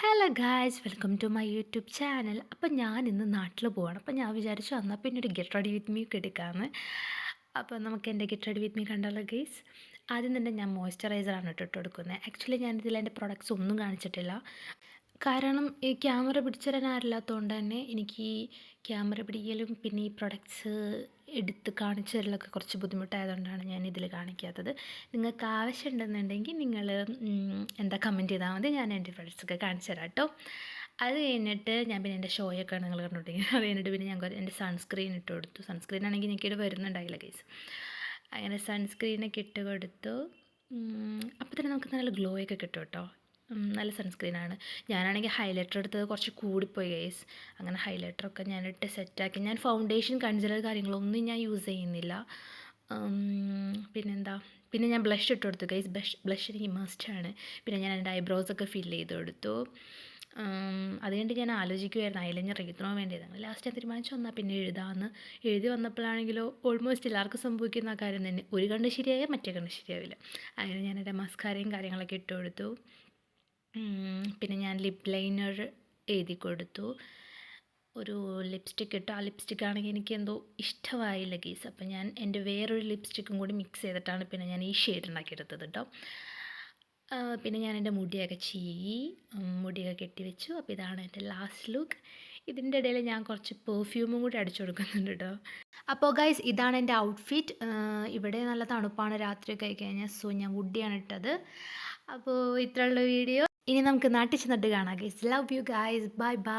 Hello guys, welcome to my YouTube channel. അപ്പം ഞാൻ ഇന്ന് നാട്ടിൽ പോവാണ്. അപ്പം ഞാൻ വിചാരിച്ചു എന്നാൽ പിന്നെ ഒരു ഗെറ്റ് റെഡി വിത്ത് മീ ഒക്കെ എടുക്കാമെന്ന്. അപ്പോൾ നമുക്ക് എൻ്റെ ഗെറ്റ് റെഡി വിത്ത് മീ കണ്ടാലോ ഗൈസ്. ആദ്യം തന്നെ ഞാൻ മോയ്സ്ചറൈസറാണ് ഇട്ട് കൊടുക്കുന്നത്. ആക്ച്വലി ഞാനിതിൽ എൻ്റെ പ്രൊഡക്ട്സ് ഒന്നും കാണിച്ചിട്ടില്ല. കാരണം ഈ ക്യാമറ പിടിച്ചുതരാൻ ആരില്ലാത്തതുകൊണ്ട് തന്നെ എനിക്ക് ഈ ക്യാമറ പിടിക്കലും പിന്നെ ഈ പ്രൊഡക്ട്സ് എടുത്ത് കാണിച്ചു തരലൊക്കെ കുറച്ച് ബുദ്ധിമുട്ടായതുകൊണ്ടാണ് ഞാൻ ഇതിൽ കാണിക്കാത്തത്. നിങ്ങൾക്ക് ആവശ്യമുണ്ടെന്നുണ്ടെങ്കിൽ നിങ്ങൾ എന്താ കമൻറ്റ് ചെയ്താൽ മതി, ഞാൻ എൻ്റെ പ്രൊഡക്ട്സൊക്കെ കാണിച്ചു തരാം കേട്ടോ. അത് കഴിഞ്ഞിട്ട് ഞാൻ പിന്നെ എൻ്റെ ഷോയൊക്കെ നിങ്ങൾ കണ്ടുകൊണ്ടിരിക്കുന്നത്. അത് കഴിഞ്ഞിട്ട് പിന്നെ ഞാൻ എൻ്റെ സൺസ്ക്രീൻ ഇട്ട് കൊടുത്തു. സൺസ്ക്രീൻ ആണെങ്കിൽ എനിക്കിവിടെ വരുന്നുണ്ടായില്ല കേസ്. അങ്ങനെ സൺസ്ക്രീനൊക്കെ ഇട്ട് കൊടുത്തു. അപ്പോൾ തന്നെ നമുക്ക് നല്ല ഗ്ലോ ഒക്കെ കിട്ടും കേട്ടോ. നല്ല സൺസ്ക്രീനാണ്. ഞാനാണെങ്കിൽ ഹൈലൈറ്റർ എടുത്തത് കുറച്ച് കൂടിപ്പോയി ഗൈസ്. അങ്ങനെ ഹൈലൈറ്ററൊക്കെ ഞാനിട്ട് സെറ്റാക്കി. ഞാൻ ഫൗണ്ടേഷൻ കൺസീലർ കാര്യങ്ങളൊന്നും ഞാൻ യൂസ് ചെയ്യുന്നില്ല. പിന്നെന്താ, പിന്നെ ഞാൻ ബ്ലഷ് ഇട്ട് കൊടുത്തു ഗൈസ്. ബ്ലഷ് എനിക്ക് മസ്റ്റാണ്. പിന്നെ ഞാൻ എൻ്റെ ഐബ്രോസൊക്കെ ഫില്ല് ചെയ്ത് കൊടുത്തു. അത് കഴിഞ്ഞിട്ട് ഞാൻ ആലോചിക്കുമായിരുന്നു ഐലൈനർ എഴുതണോ വേണ്ടിയതാണ്. ലാസ്റ്റ് ഞാൻ തീരുമാനിച്ചു വന്നാൽ പിന്നെ എഴുതാമെന്ന്. എഴുതി വന്നപ്പോഴാണെങ്കിലോ ഓൾമോസ്റ്റ് എല്ലാവർക്കും സംഭവിക്കുന്ന ആ കാര്യം തന്നെ, ഒരു കണ്ണ് ശരിയായാൽ മറ്റേ കണ്ണ് ശരിയാവില്ല. അങ്ങനെ ഞാൻ എൻ്റെ മസ്കാരയും കാര്യങ്ങളൊക്കെ ഇട്ട് കൊടുത്തു. പിന്നെ ഞാൻ ലിപ് ലൈനർ എഴുതി കൊടുത്തു. ഒരു ലിപ്സ്റ്റിക്ക് ഇട്ടു. ആ ലിപ്സ്റ്റിക്കാണെങ്കിൽ എനിക്ക് എന്തോ ഇഷ്ടമായില്ല ഗീസ്. അപ്പം ഞാൻ എൻ്റെ വേറൊരു ലിപ്സ്റ്റിക്കും കൂടി മിക്സ് ചെയ്തിട്ടാണ് പിന്നെ ഞാൻ ഈ ഷെയ്ഡ് ഉണ്ടാക്കിയെടുത്തത് കേട്ടോ. പിന്നെ ഞാൻ എൻ്റെ മുടിയൊക്കെ ചീകി മുടിയൊക്കെ കെട്ടി വെച്ചു. അപ്പോൾ ഇതാണ് എൻ്റെ ലാസ്റ്റ് ലുക്ക്. ഇതിൻ്റെ ഇടയിൽ ഞാൻ കുറച്ച് പെർഫ്യൂമും കൂടി അടിച്ചു കൊടുക്കുന്നുണ്ട് കേട്ടോ. അപ്പോൾ ഗൈസ്, ഇതാണ് എൻ്റെ ഔട്ട്ഫിറ്റ്. ഇവിടെ നല്ല തണുപ്പാണ് രാത്രിയൊക്കെ ആയി കഴിഞ്ഞാൽ. സോ ഞാൻ വുഡിയാണ് ഇട്ടത്. അപ്പോൾ ഇത്രയുള്ള വീഡിയോ. ഇനി നമുക്ക് നാട്ടിൽ ചെന്നിട്ട് കാണാം guys. Love you guys, bye bye.